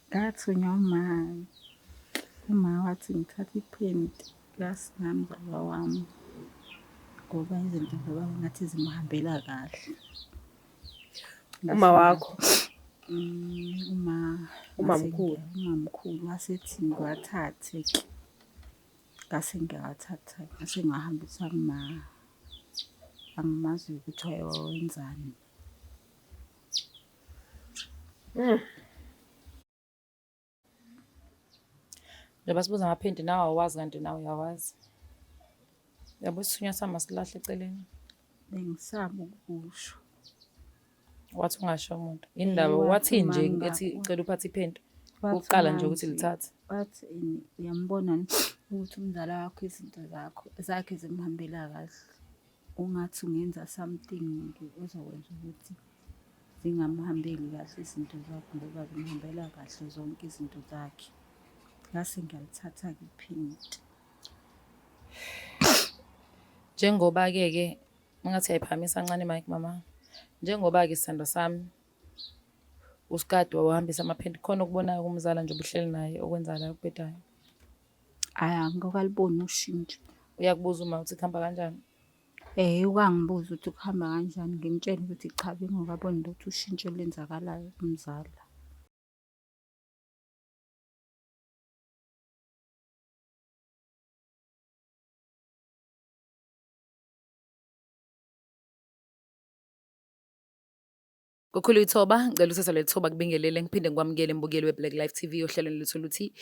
Ngathunywa uma wathi ngithatha iphenti lasinamzala wami ngoba izinto zoba ngathi zimuhambela kahle. Uma wakho? Umamkhulu. Umamkhulu wasethi ngiwathathe-ke. Ngase ngiyawathatha, ngase ngahambisa angimaziyo ukuthi wayewenzani. Njengoba sibuza amaphenti nawe awazi kanti nawe uyawazi. Yabo isithunywa sami asilahle eceleni. Bengisaba ukusho. Wathi ungasho umuntu. Indaba wathi nje ethi cela uphathe iphenti. Ukuqala nje ukuthi lithathe. Wathi uyambona ukuthi umzala wakho izinto zakhe zimuhambela kahle. Ungathi ungenza something ozokwenza ukuthi zingamuhambeli kahle izinto zakho ngoba zimuhambela kahle zonke izinto zakhe. Ngase ngiyalithatha-ke iphenti. Njengoba-ke ungathi uyayiphakamisa kancane i-mic mama. Njengoba-ke sithandwa sami usikade wawuhambisa amaphenti khona okubonayo kumzala nje ubuhleli naye okwenzakalayo okubhedayo. Hhayi angikaliboni ushintsho. Uyakubuza uma uthi kuhamba kanjani? Ukangibuza ukuthi kuhamba kanjani ngimtshela ukuthi cha bengingakaboni lutho ushintsho olenzakalayo kumzala. Kukhulu ithoba, ngicela uthatha leli thoba kubingelele ngiphinde ngikwamukele mbukeli we-Black Life TV ohlelweni lethu luthi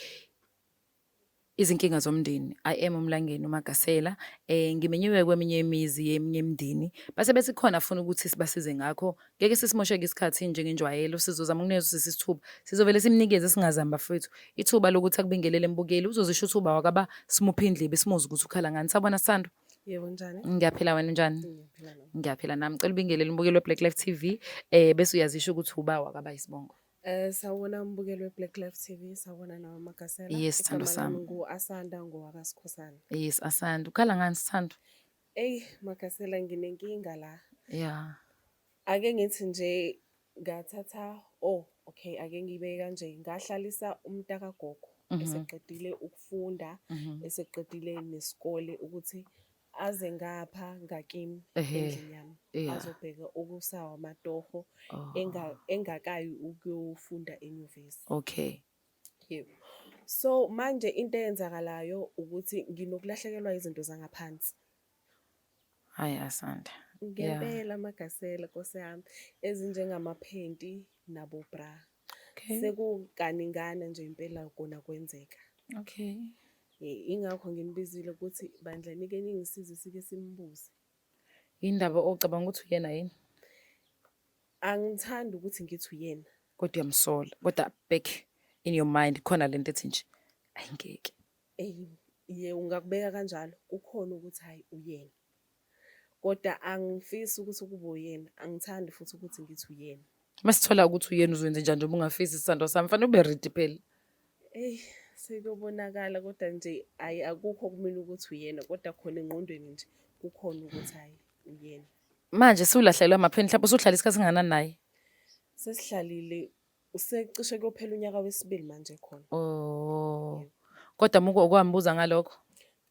izinkinga zomndeni. I am uMlangeni uMagasela. Ngimenyiwe kweminye imizi yeminye imindeni. Base bethi khona afuna ukuthi sibasize ngakho. Ngeke sisimosheke isikhathi njengenjwayelo. Sizozama ukunikeza isithuba. Sizovele simnikeze singazami bafowethu. Ithuba lokuthi akubingelele mbukeli. Uzozisho uthuba wakaba simuphe indlebe simuzwe ukuthi ukhala ngani. Sabona Sando? Yebo njani? Ngiyaphila wena njani? Ngiyaphila nami. Ngicela ubingelele umbukeli we-Black Life TV. Bese uyazisho ukuthi uba wakaba isibongo. Sawubona umbukeli we-Black Life TV, sawubona nawe Magasela. Yes, Sithando sami. Ngu-Asanda ngowakaSikhosana. Yes, Asanda. Ukhala ngani Sithando? Magasela nginenkinga la. Yeah. Ake ngithi nje ngathatha ake ngibeke kanje. Ngahlalisa umntakagogo eseqedile ukufunda, eseqedile nesikole ukuthi aze ngapha ngakimi endlini yami. Azobheka okusawa amatoho engakayi ukuyofunda enyuvesi. Okay. Yebo. So manje into eyenzakalayo ukuthi nginokulahlekelwa izinto zangaphansi. Hayi Asanda. Ngempela Magasela Nkosi yami ezinjengamaphenti nabo bra. Okay. Sekuganingana nje impela kona kwenzeka. Okay. Ingakho nginibizile ukuthi bandla nike ningisize sike simbuze. Indaba ocabanga ukuthi uyena yini? Angithandi ukuthi ngithi uyena. Kodwa uyamsola. Kodwa back in your mind khona lento ethi nje ayingeke. Ungakubeka kanjalo kukhona ukuthi hayi uyena. Kodwa angifisi ukuthi kube uyena. Angithandi futhi ukuthi ngithi uyena. Masithola ukuthi uyena uzwenze njani nje ungafisi isithando sami. Fanele ube ready phela. Sekubonakala kodwa nje akukho kumina ukuthi uyena kodwa khona engqondweni nje kukhona ukuthi hayi uyena. Manje siwulahlelwe amapheni mhlawumbe usuhlala isikhathi singakanani naye? Sesihlalile usecishe kuyophela unyaka wesibili manje khona. Kodwa muko okwambuza ngalokho?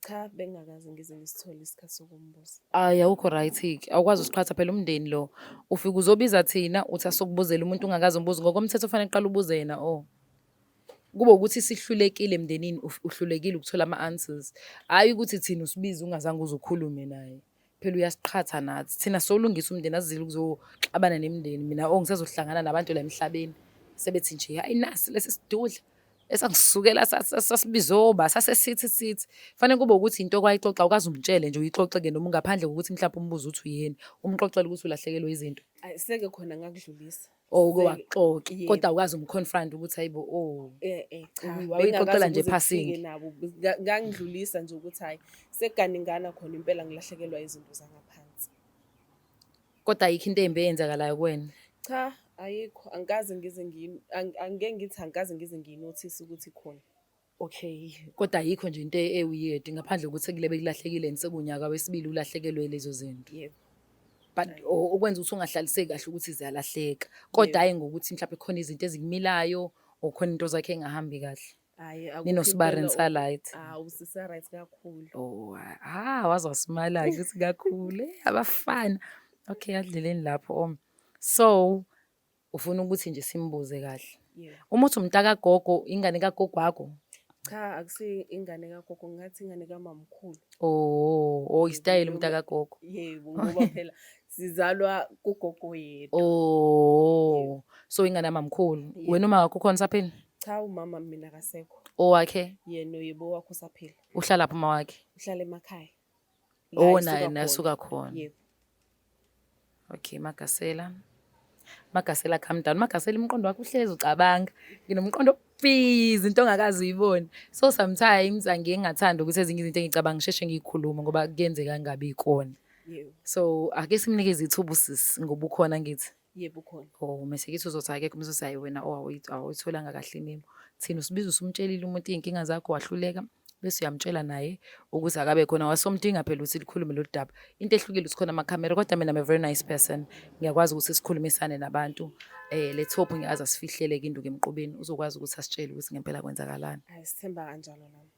Cha bengakaze ngize ngisithole isikhathi sokumbuza. Awukho right-ke. Awukwazi usiqhatha phela umndeni lo. Ufika uzobiza thina uthi asokubuzela umuntu ungakaze umbuze ngokomthetho ufanele uqala ubuze yena kube ukuthi sihlulekile emndenini uhlulekile ukuthola ama-answers. Hayi ukuthi thina usibiza ungazange uzukhulume naye. Phela uyasiqhatha nathi. Thina solungisa umndeni azile ukuzoxabana nemindeni. Mina ngisazohlangana nabantu la emhlabeni. Sebethi nje hayi nasi lesi sidudla. Esangisukela sasibizoba sasesithi. Fanele kube ukuthi into okwayixoxa ukazi umtshele nje uyixoxe-ke noma ngaphandle kokuthi mhlawumbe umbuzo uthi uyena. Umxoxela ukuthi ulahlekelwe izinto. Seke khona ngakudlulisa. Wakuxoxa kodwa ukazi umconfront ukuthi hayibo cha wayixoxela nje passing nabo ngangidlulisa nje ukuthi hayi sekuganingana khona impela ngilahlekelwa izinto zangaphansi. Kodwa ayikho into embi eyenzakalayo kuwena? Cha ayikho angikaze ngize nginothise ukuthi khona. Okay. Kodwa ayikho nje into ewiyedi ngaphandle kokuthi kule bekulahlekile nisekunyaka wesibili ulahlekelwe lezo zinto. Yebo. But okwenza ukuthi ungahlaliseki kahle ukuthi ziyalahleka. Kodwa hayi ngokuthi mhlawumbe khona izinto ezikumilayo ukhona into zakhe engahambi kahle. Hhayi Ninosibarinsalight. usisa-right kakhulu. Oh, waze wasimala-ke ukuthi kakhulu. Abafana. Okay, adleleni lapho. So, ufuna ukuthi nje simbuze kahle. Yeah. Uma uthi umntakagogo, ingane kagogo wakho? Cha, akusi ingane kagogo, ngathi ingane kamamkhulu. Isitayela umntakagogo. Yebo, ngoba phela sizalwa kugogo yedwa. So ingane yamamkhulu. Wena uma wakho ukhona saphini? Cha, umama mina akasekho. Owakhe? Yena yebo wakho usaphila. Uhlala phi uma wakhe? Uhlala emakhaya. Naye asuka khona. Yebo. Okay, Magasela calm down. Magasela umqondo wakho uhlezi ucabanga. Nginomqondo busy, into ongakazi uyibone. So sometimes angeke ngathanda ukuthi ezinye izinto engicabanga ngisheshe ngiyikhuluma ngoba kuyenzeka ngabe ikona. Yebo. So ake simnikeze ithuba usisi ngoba ukhona ngithi. Yebo ukhona. Mase kithi uzothi akekho umzuzu hayi wena awuyitholanga kahle imimo. Thina usibiza usumtshelile umuntu inkinga zakho wahluleka bese uyamtshela naye ukuthi akabe khona wasomdinga phela ukuthi likhulume lo daba. Into ehlukile usikhona amakhamera kodwa mina I'm a very nice person. Ngiyakwazi ukuthi sikhulumisane nabantu. Let's hope ngiyazi asifihleleke induku emqubeni uzokwazi ukuthi asitshele ukuthi ngempela kwenzakalani. Sithemba kanjalo nami.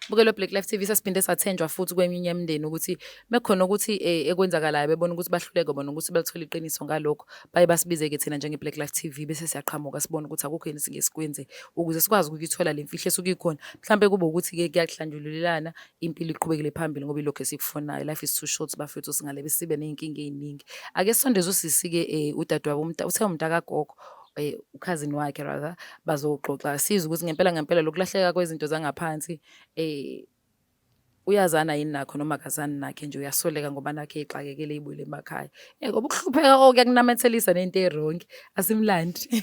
Bukelo Black Life TV sasiphinde sathenjwa futhi kweminye imindeni ukuthi mekhona ukuthi ekwenzakalayo bebona ukuthi bahluleke bona ukuthi belithola iqiniso ngalokho baye basibizeke thina njenge Black Life TV bese siyaqhamuka sibona ukuthi akukho yini singesikwenze ukuze sikwazi ukuyithola le mfihlo esuke ikhona mhlambe kube ukuthi ke kuyahlanjululelana impilo iqhubekele phambili ngoba ilokho esikufunayo life is too short bafethu singale besibe nezinkinga eziningi ake sondeze usisike udadewabo uthe umntakagogo ukhazini wakhe rather bazoxoxa siza ukuthi ngempela lokulahleka kwezinto zangaphansi uyazana yini nakho noma akazani nakhe nje uyasoleka ngoba nakhe exakekele ibuyele emakhaya ngoba ukuhlupheka okuyakunamethelisa nento erongi asimlandi.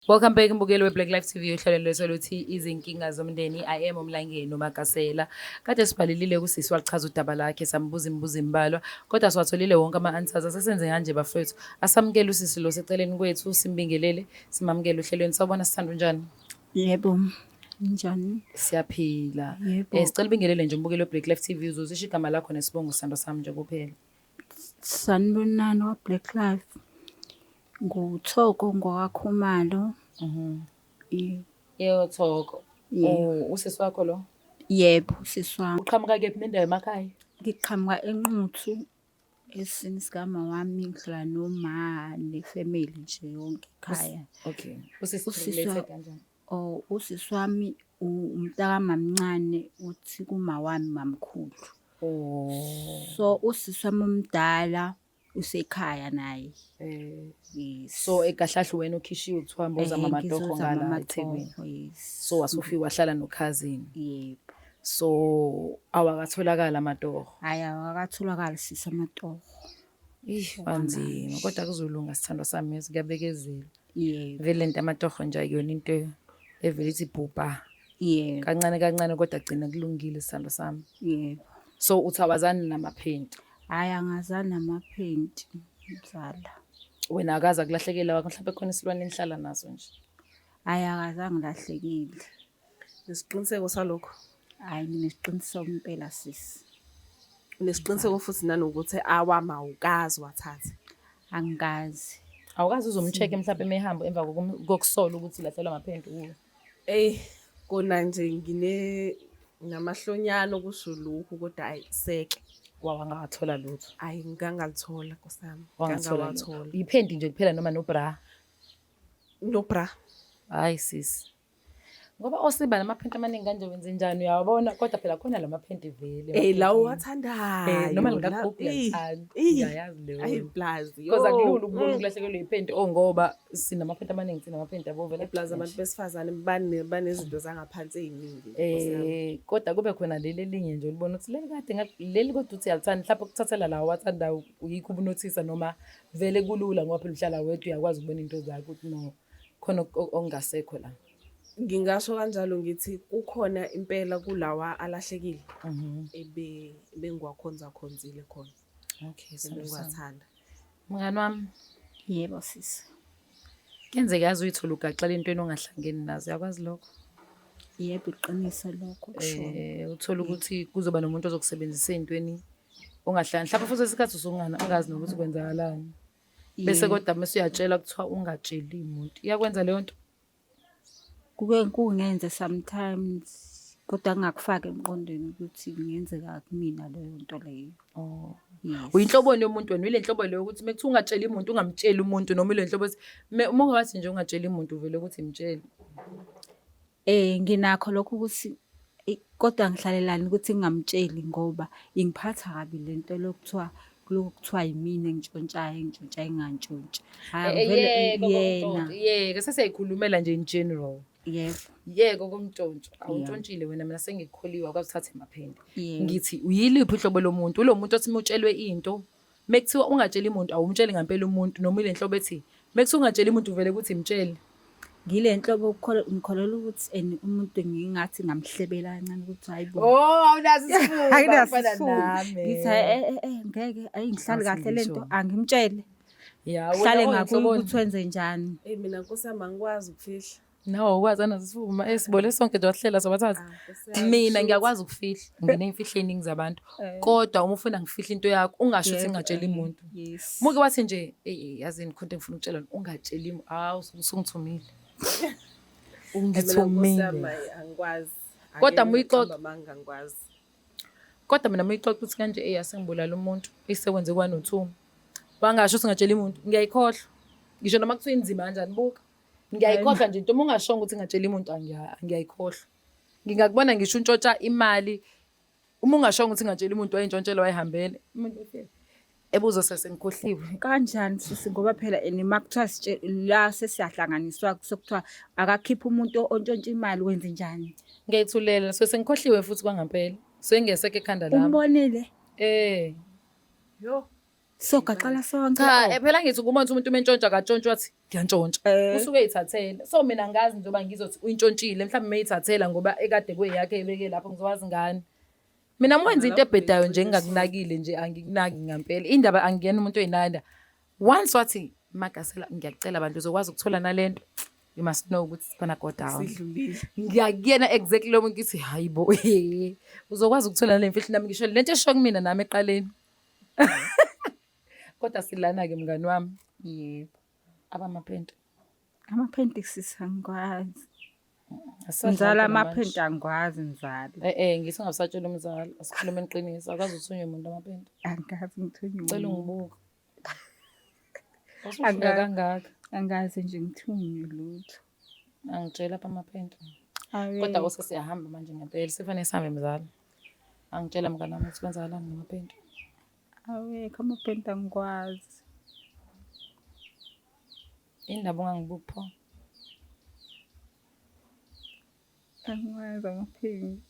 Welcome back mbukeli we-Black Life TV uhlelo lweseluthi izinkinga zomndeni. I am uMlangeni noMagasela. Kade sibhalelile kusisi wachaza udaba lakhe sambuza imibuzo imbalwa kodwa siwatholile wonke ama-answers asesenze kanje bafethu. Asamukele usisi lo seceleni kwethu simbingelele simamukele uhlelweni. Sawubona sithando njani? Yebo. Njani? Siyaphila. Yebo. Sicela ubingelele nje umbukeli we-Black Life TV uzosisho igama lakho nesibongo sithando sami nje kuphela. Sanibonani wa Black Life. Nguthoko ngwakakhumalo. Thoko. Usisi wakho lo? Yebo, sisi wami. Uqhamuka kephi nendawo emakhaya? Ngiqhamuka eNquthu esini sikama wami ngihlala noma nefamily nje yonke ekhaya. Okay. Usisi related kanjani? Usisi wami umntaka mamncane uthi kuma wami mamkhulu. So usisi wami umdala usekhaya naye. So ekahlahla wena ukhishiwe kuthiwa mboza mamadokho ngala eThekwini. So wasufika wahlala nokhazini. Yebo. So awakatholakala amadoho. Hayi awakatholakala sisi amadoho. Anzima kodwa kuzolunga sithando sami sikuyabekezela. Yebo. Vele lento amadoho nje ayona into evele ithi bhubha. Yebo. Kancane kodwa gcina kulungile sithando sami. Yebo. So uthawazana namaphenti. Hayi angazani namaphenti mzala. Wena akaza kulahlekela wakho mhlawumbe khona isilwane enihlala naso nje. Hayi akazange lahlekile. Nesiqiniseko salokho? Hayi nginesiqiniseko impela sisi. Nesiqiniseko futhi nanokuthi awama ukazi wathatha. Angikazi. Awukazi uzomcheck mhlawumbe emehamba emva kokusola ukuthi lahlelwa amaphenti kuwe. Kona nje ngamahlonyana kusho lokhu kodwa ayiseke. Wawangawathola lutho. Hayi ngangalithola nkosami. Ngangawathola. Iphendi nje kuphela noma nobra? Nobra. Hayi sisi. Ngoba osiba namaphenti amaningi kanje wenze njani uyawabona kodwa phela khona lamaphenti vele. Lawo wathandayo. Noma ngakagogo uyathanda. Ngiyayazi leyo. Ayiplazi. Because akulula ukubona ukulahlekelwa iphenti ngoba sinamaphenti amaningi sinamaphenti abovela. Eplaza abantu besifazane banezinto zangaphansi eziningi. Kodwa kube khona leli linye nje ulibona ukuthi leli kade leli kodwa uthi uyalithanda mhlawumbe ukuthathela lawo wathandayo uyikho ubunothisa noma vele kulula ngoba phela uhlala wedwa uyakwazi ukubona into zakho ukuthi no khona ongasekho la. Ngingasho kanjalo ngithi kukhona impela kulawa alahlekile. Bengiwakhonza khonzile khona. Okay, sengiwathanda. Mngani wami. Yebo sisi. Kenzeka yazi uyithola ugaxela into enongahlangeni nazo yakwazi lokho. Yebo iqinisa lokho kusho. Uthola ukuthi kuzoba nomuntu ozokusebenzisa ezintweni ungahlani mhlawumbe futhi isikhathi ungazi nokuthi kwenzakalani. Bese kodwa mase uyatshela kuthiwa ungatsheli umuntu. Iyakwenza leyo nto? Kuke kungenze sometimes kodwa ngingakufaka emqondweni ukuthi kungenzeka kumina leyo nto leyo. Oh. Yes. Uyinhloboni yomuntu wena, uyile nhlobo leyo ukuthi mekuthiwa ungatsheli umuntu ungamtsheli umuntu noma ile nhlobo uma ungathi nje ungatsheli umuntu uvele ukuthi imtshele. Nginakho lokho ukuthi kodwa ngihlalelani ukuthi ngingamtsheli ngoba ingiphatha kabi lento lokuthiwa yimina engitshontshayo ingantshontshi. Yeke sesiyayikhulumela nje in general. Yebo. Yeko komntshontsho awuntshontshile wena, mina sengikholiwe akwazi uthathe emaphende. Yebo. Ngithi uyiliphi uhlobo lomuntu? Lo muntu othi utshelwe into mekuthiwa ungatsheli umuntu awumtsheli ngempela umuntu noma ile nhlobo ethi mekuthiwa ungatsheli umuntu uvele ukuthi imtshele. Ngile nhlobo ngikholelwa ukuthi umuntu ngingathi ngamhlebela kancane ukuthi hayibo. Awunazi isifuba Ngithi ngeke ayingihlali kahle lento angimtshele. Ya Hlale ngakuyi ukuthi wenze njani. Mina Nkosiyami angikwazi ukufihla. nawo ukwazi anasifuma esibole sonke nje wahlela sobathathu. Mina ngiyakwazi ukufihla ngine imfihlo eningi zabantu kodwa uma ufuna ngifihla into yakho ungasho ukuthi ngingatshela umuntu. Yes. Muke wathi nje yazini khonto ngifuna ukutshela ungatsheli usungithumile. Ungithumile. Angikwazi. Kodwa muyixoxa manga ngikwazi. kodwa mina muyixoxa ukuthi kanje asengibulala umuntu isekwenze kwanothuma. Wangasho ukuthi ngatshela umuntu ngiyayikhohlwa. Ngisho noma kuthiwa inzima kanjani buka. Ngiyayikhohlwa nje into uma ungashongo ukuthi ngatshela umuntu ngiyayikhohlwa. Ngingakubona ngisho untshontsha imali uma ungashongo ukuthi ngatshela umuntu wayintshontshela wayihambele umuntu ufike ebuzo sesengikhohliwe Kanjani sisi ngoba phela makuthiwa la sesiyahlanganiswa sokuthiwa akakhipha umuntu ontshontsha imali wenze njani. ngiyithulela sengikhohliwe futhi kwangempela sengeseke ekhanda lami. Umbonile? Yo. So gaqala sonke. Cha phela ngithi kumuntu umentshontsha katshontsha wathi ngiyantshontsha. Usuke eyithathela. So mina ngazi njengoba ngizothi uyintshontshile mhlawumbe mayithathela ngoba ekade kweyakhe ebeke lapho ngizowazi ngani. Mina mwenza into ebhedayo nje ngingakunakile nje angikunaki ngempela. Indaba angiyena umuntu oyinanda. Once wathi Magasela ngiyacela abantu uzokwazi ukuthola nalento. You must know ukuthi sifana go down. Sidlulile. Ngiyakuyena exactly lo muntu ngithi hayibo uzokwazi ukuthola le mfihlo nami ngisho lento esho kumina nami eqaleni. Kodwa silana ke mngani wami. Yebo. Abamaphente. Amaphente sisangikwazi. Asadla Ngizala khona amaphente angikwazi ngizala. ngithi ungasatshela umzali asikhulume iqiniso akaze uthunywe umuntu amaphente. Angazi ngithunywe. Cela ungibuka. Usufika kangaka. Angazi nje ngithunywe lutho. Angitshela apha amaphente. Kodwa ose siyahamba manje ngempela sifanele sihambe mzala. Angitshela mngani wami ukuthi kwenzakalani ngamaphente. Awekho amaphente angikwazi. Indaba ungangibuki pho. Angikwazi amaphente.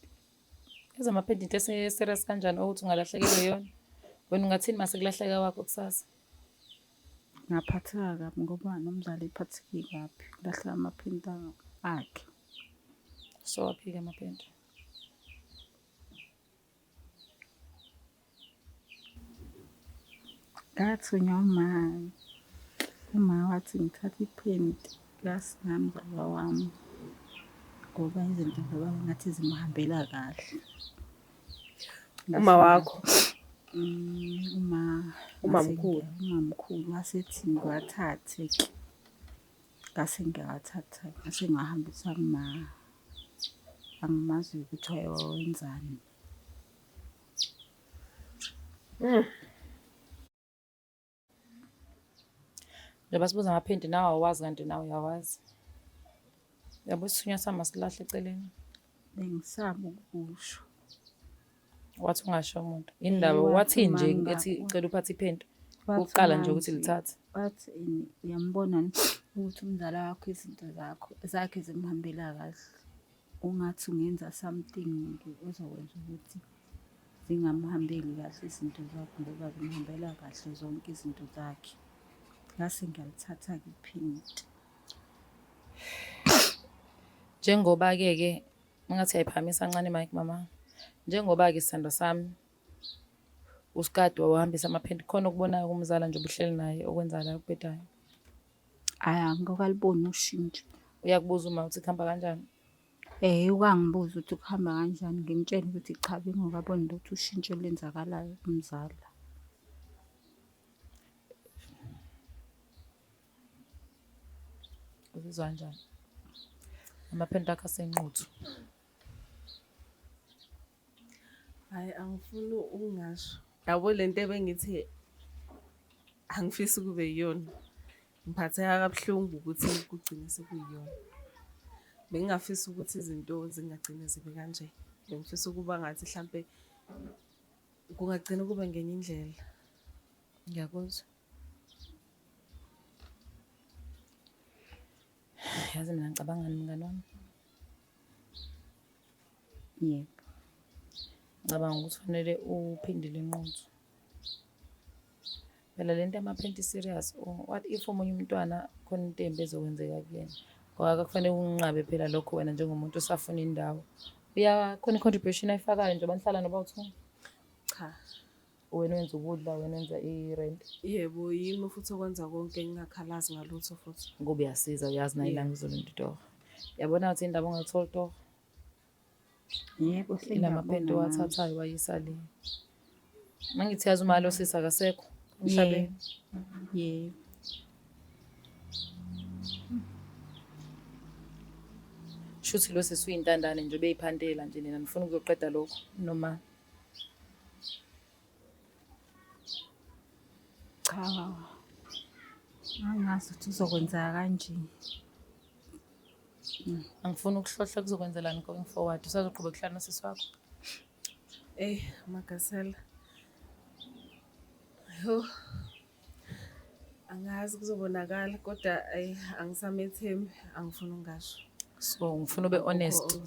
Amaphente into serious kanjani ukuthi ungalahlekelwe yona? Wena ungathini mase kulahleka wakho kusasa? Ngaphatheka kabi ngoba nomzali ephatheke kabi. Kulahla amaphente akhe. So waphika amaphente. Ngathunywa uma wathi ngithatha iphenti lasinamzala wami ngoba izinto zaba ngathi zimhambela kahle. Uma wakho. Umamkhulu wasethi ngiwathathe ke. Ngase ngiyawathatha ngase ngahambisa angimazi ukuthi wayewenzani. Njengoba sibuza amaphente nawe awazi kanti nawe uyawazi. Yabo isithunywa sami asilahle eceleni. Bengisaba ukusho. Wathi ungasho umuntu. Indaba wathi nje ethi ucela uphathe iphente. Uqala nje ukuthi lithathe. Wathi uyambona ukuthi umzala wakho izinto zakhe zimhambela kahle. Ungathi ungenza something ozokwenza ukuthi zingamhambeli kahle izinto zakho ngoba zimhambela kahle zonke izinto zakhe. Ngase ngiyalithatha ke iphinte. Njengoba ke ngathi ayiphamisa kancane mic mama. Njengoba ke isithando sami usikade wahambisa amaphente khona ukubonayo kumzala nje ubuhleli naye okwenzakala ukubhedayo. Ngokalibona ushintsho. Uyakubuza uma uthi khamba kanjani? Ukangibuza ukuthi kuhamba kanjani, ngimtshele ukuthi cha bengingakaboni lutho ushintsho olenzakalayo kumzala. Uzizwa kanjani? Amaphento akho asenquthu. Hhayi angifuni ukungasho. Yabo lento ebengithi angifisi kube yiyona. Ngiphatheka kabuhlungu ukuthi kugcine sekuyiyona. Bengingafisi ukuthi izinto zingagcine zibe kanje. Bengifisa ukuba ngathi mhlampe kungagcina kube ngenye indlela. Ngiyakuzwa. Yazi mina ngicabangani mngani wami? Yebo. Ngicabanga ukuthi kufanele uphindile inquthu. Phela lento yamaphenti serious. What if omunye umntwana khona into embi ezokwenzeka kuyena? Ngoba kufanele unqabe phela lokho wena njengomuntu osafuna indawo. Khona i-contribution ayifakayo njengoba nihlala nobawu-2? Cha. Wena wenza ukudla, wena wenza i-rent. Yebo, yimi futhi okwenza konke ngingakhalazi ngalutho futhi. Ngoba uyasiza uyazi nayo ilanga izolonda itoho. Yabona ukuthi indaba ongatholi itoho. Yebo, Ilamaphento owathathayo wayisa le. Mangithi yazi umali osisi akasekho emhlabeni. Yebo. Shuthi lo sisi uyintandane nje beyiphandela nje nina nifuna ukuzoqeda lokho noma Cha. Angazi ukuthi uzokwenzeka kanje. angifuni ukuhlohla kuzokwenzelani going forward. Usazoqhubeka ukuhlala nosisi wakho? Magasela. Yo. Angazi kuzobonakala kodwa angisamethembi, angifuni ungasho. So ngifuna ube honest.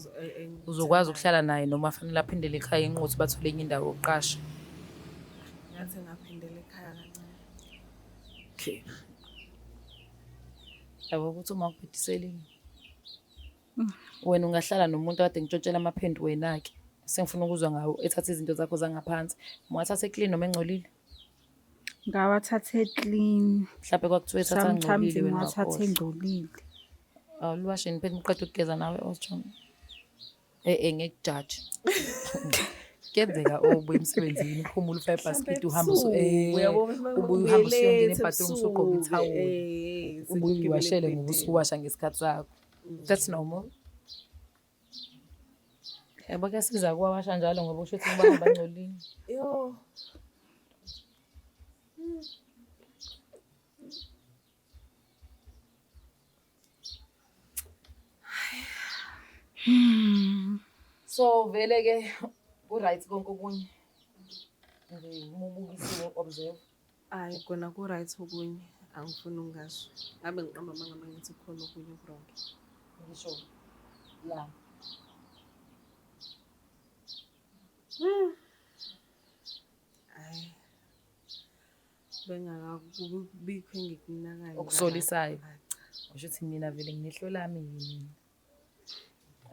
Uzokwazi ukuhlala naye noma fanele aphindele ekhaya inquthu bathole enye indawo yokuqasha? Ngathi ngaphindela ekhaya kancane. Okay. Yabo ukuthi uma ukubhediselini. Wena ungahlala nomuntu kade ngitshotshela amaphendo wena-ke. Sengifuna ukuzwa ngawo ethatha izinto zakho zangaphansi. Ungathatha clean noma engcolile? Ngawathathe clean. Mhlawumbe kwakuthiwa ethatha engcolile wena ngawathatha wakhohlwa. engcolile. Awuliwashe niphethe niqeda ukugeza nawe Osjong. Ngekujaji. Kuyenzeka ubuye emsebenzini uphumule u5 basket uhamba ubuye uhamba usiyongena ebathroom usugqoka ithawula. Ubuye uwashele ngoba usuwasha ngesikhathi sakho. That's normal. Yabo kuyasiza kuwawasha njalo ngoba usho ukuthi ngibanga bangcolile. Yo. So vele ke ku-right konke okunye. Nje uma ubukisiwe observe. Hayi kona ku-right okunye angifuni ungasho. Ngabe ngiqamba mangama ngithi khona okunye ku-wrong. Ngisho la. Hayi. Bengakubikho engikunakayo. Okusolisayo. Usho ukuthi mina vele nginehlo lami yini.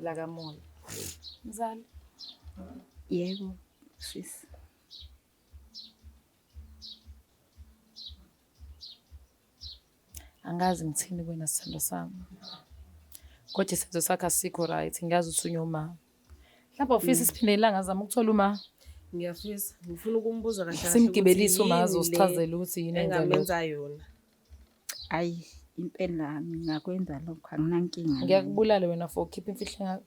La kamoya. Mzali. Yebo, sisi. Angazi ngithini kuwena sithando sami. Kodwa isenzo sakho asikho right. Ngiyazi ukuthi unyoma. Mhlawumbe ufisa isiphinde ilanga zami ukuthola uma. Ngiyafisa. Ngifuna ukumbuza kahle kahle. Simgibelisa uma azosichazela ukuthi yini engamenza yona. Ayi, impela ngingakwenza lokho anginankinga. Ngiyakubulala wena for keep imfihlo ngakho.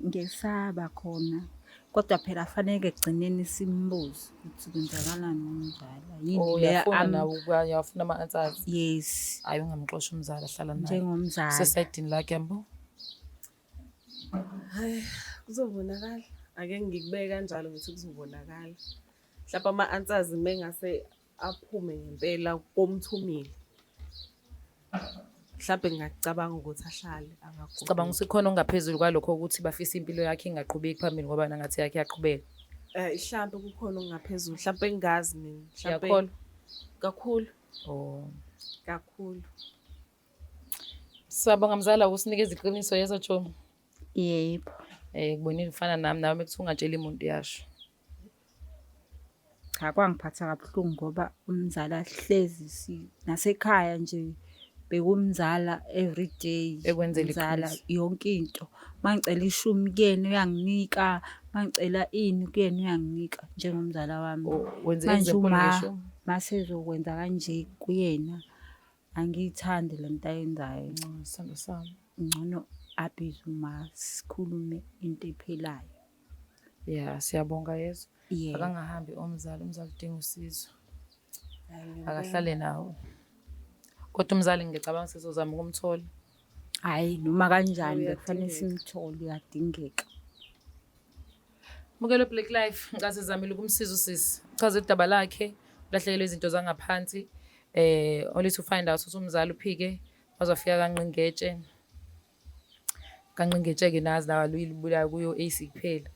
Ngesaba khona. Kodwa phela afanele egcineni simbuze ukuthi kwenzakalani nomzala. Yini le uyafuna ama-answers. Yes. Hayi ungamxoshi umzala hlala naye. Njengomzala. Sesayidini lakhe yambo. Hayi, kuzobonakala. Ake ngikubeke kanjalo ngithi kuzobonakala. Mhlawumbe ama-answers mengase aphume ngempela komthumile. Mhlawumbe ngiyacabanga ukuthi ahlale angaguquki. Sicabanga ukuthi khona ongaphezulu kwalokho ukuthi bafisa impilo yakhe ingaqhubeki phambili ngoba nangathi yakhe yaqhubeka. Mhlawumbe kukhona ongaphezulu. Mhlawumbe engazi mina. Yakholwa kakhulu. Kakhulu. Siyabonga mzala usinikeza iqiniso yeso Chomi. Yebo. Kubonile ufana nami nawe mekuthi ungatshela umuntu yasho. Cha kwangiphatha kabuhlungu ngoba umzala hlezi nasekhaya nje bekumzala everyday. Ekwenzela Ngizala iqiniso. yonke into. Mangicela 10 kuyena uyanginika, mangicela ini kuyena uyanginika njengomzala wami. Wenze Manje example uma ngisho. masezokwenza kanje kuyena angiyithandi lento ayenzayo. Sithando sami. Ngcono abize uma sikhulume into ephelayo. Yeah, siyabonga Yesu. Yeah. Akangahambi umzali udinga usizo. Akahlale nawe. Kodwa umzali ngicabanga sizozama ukumthola. Hayi noma kanjani Uyadingeka. kufanele simthole, uyadingeka. Mukelo Black Life ngase zamile ukumsiza usisi. Chaza idaba lakhe, ulahlekelwe izinto zangaphansi. Only to find out ukuthi umzali uphike wazofika kanqingetshe. Kanqingetshe ke nazi nawa luyibulala kuyo AC kuphela.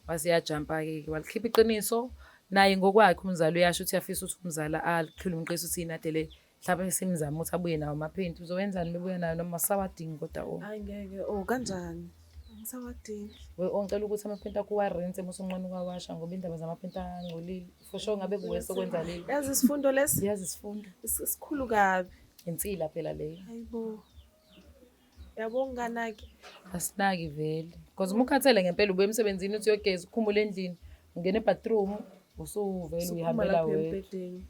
Wase yajumpa ke walikhipha iqiniso naye ngokwakhe umzali uyasho ukuthi yafisa ukuthi umzala alikhuluma iqiniso ukuthi inadele mhlawumbe simzama ukuthi abuye nawo amaphenti uzowenzani bebuya nayo noma sawadingi kodwa Hayi ngeke kanjani angisawadingi. ongicela ukuthi amaphenti akuwa rinse musonqane kwawasha ngoba indaba zamaphenti angcolile for sure ngabe kuwe sokwenza leli Yazi isifundo lesi yazi isifundo isikhulu kabi. insila phela leyo Hayibo. Yabo nganaki. asinaki vele because umukhathele ngempela ubuye emsebenzini uthi uyogeza ukhumbule endlini ungena ebathroom usuvele uyihambela wena Embedeni.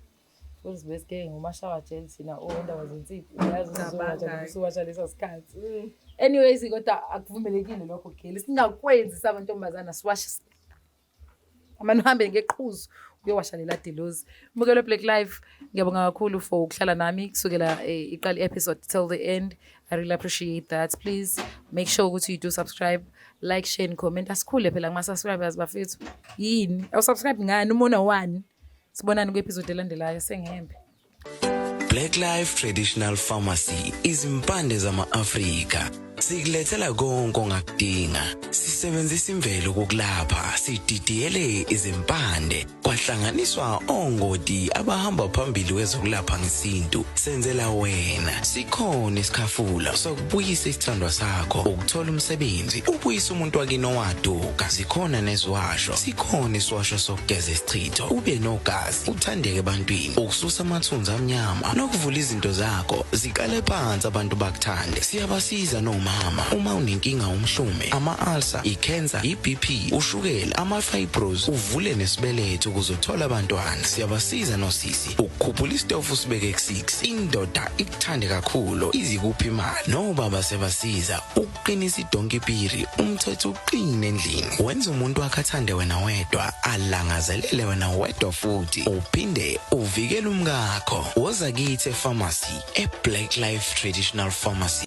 uzibesike ngomashawa gel thina indaba zensipho uyazi Cabanga-ke. usuwasha leso sikhathi anyways kodwa akuvumelekile lokho gel singakwenzi sabantombazana siwashe amani uhambe ngeqhuzu uyowasha lela delozi Mukelo Black Life ngiyabonga kakhulu for ukuhlala nami kusukela iqala episode till the end I really appreciate that please make sure ukuthi you do subscribe like share and comment asikhule phela kuma subscribers bafethu yini awusubscribe ngani umona one sibonani ku episode elandelayo sengihembe Black Life Traditional Pharmacy izimpande zama-Afrika sikulethela konke ongakudinga sisebenzisa imvelo kokulapha sididiyele izimpande kwahlanganiswa ongoti abahamba phambili kwezokulapha ngesintu senzela wena sikhona isikhafula sokubuyisa isithandwa sakho ukuthola umsebenzi ubuyisa umuntu wakini owaduka sikhona neziwasho sikhona isiwasho sokugeza isichitho ube nogazi uthandeke ebantwini ukususa amathunzi amnyama nokuvula izinto zakho zikale phansi abantu bakuthande siyabasiza nomama uma unenkinga umhlume ama-ulcer i-cancer i-BP ushukela ama-fibros uvule nesibeletho ukuzothola abantwana siyabasiza nosisi ukukhuphula isitofu sibeke ku6 indoda ikuthande kakhulu izikuphi imali nobaba sebasiza ukuqinisa idonkipiri umthetho uqine endlini wenza umuntu akhathande wena wedwa alangazelele wena wedwa futhi uphinde uvikele umkakho woza kithi epharmacy eBlack Life Traditional Pharmacy